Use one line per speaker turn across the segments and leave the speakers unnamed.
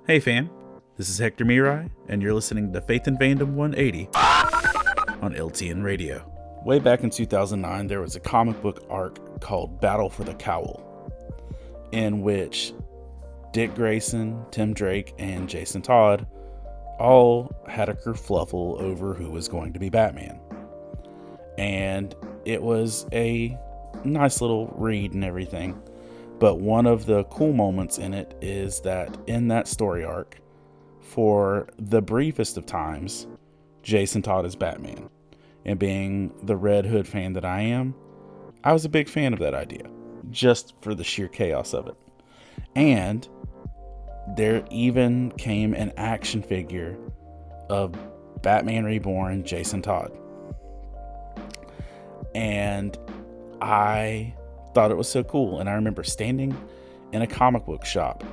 Hey fam, this is Hector Miray, and you're listening to Faith and Fandom 180 on LTN Radio. Way back in 2009, there was a comic book arc called Battle for the Cowl, in which Dick Grayson, Tim Drake, and Jason Todd all had a kerfluffle over who was going to be Batman. And it was a nice little read and everything. But one of the cool moments in it is that in that story arc, for the briefest of times, Jason Todd is Batman. And being the Red Hood fan that I am, I was a big fan of that idea, just for the sheer chaos of it. And there even came an action figure of Batman Reborn, Jason Todd. And I thought it was so cool. And I remember standing in a comic book shop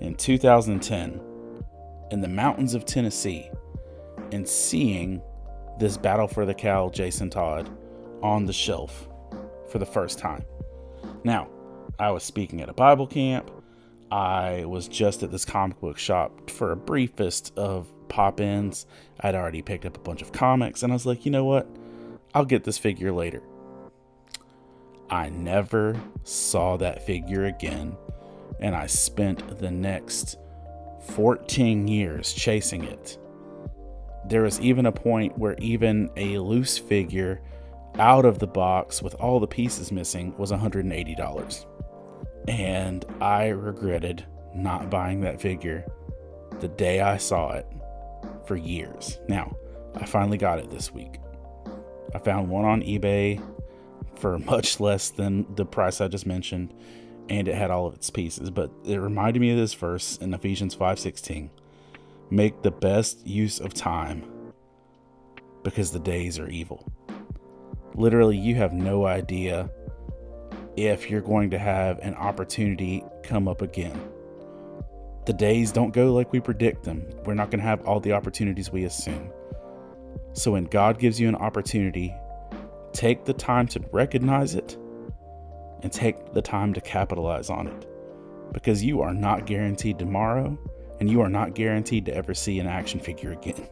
in 2010 in the mountains of Tennessee and seeing this Battle for the Cowl Jason Todd on the shelf for the first time. Now, I was speaking at a Bible camp. I was just at this comic book shop for a briefest of pop-ins. I'd already picked up a bunch of comics, and I was like, you know what? I'll get this figure later. I never saw that figure again, and I spent the next 14 years chasing it. There was even a point where even a loose figure out of the box with all the pieces missing was $180. And I regretted not buying that figure the day I saw it for years. Now, I finally got it this week. I found one on eBay for much less than the price I just mentioned, and it had all of its pieces. But it reminded me of this verse in Ephesians 5:16. Make the best use of time, because the days are evil. Literally, you have no idea if you're going to have an opportunity come up again. The days don't go like we predict them. We're not going to have all the opportunities we assume. So when God gives you an opportunity, take the time to recognize it and take the time to capitalize on it, because you are not guaranteed tomorrow, and you are not guaranteed to ever see an action figure again.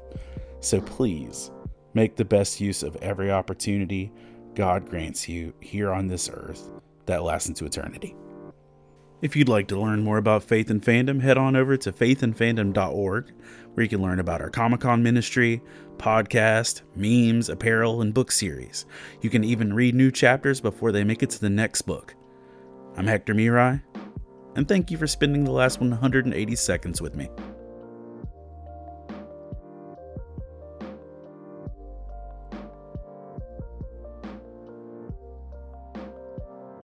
So please make the best use of every opportunity God grants you here on this earth that lasts into eternity. If you'd like to learn more about Faith and Fandom, head on over to faithandfandom.org, where you can learn about our Comic-Con ministry, podcast, memes, apparel, and book series. You can even read new chapters before they make it to the next book. I'm Hector Miray, and thank you for spending the last 180 seconds with me.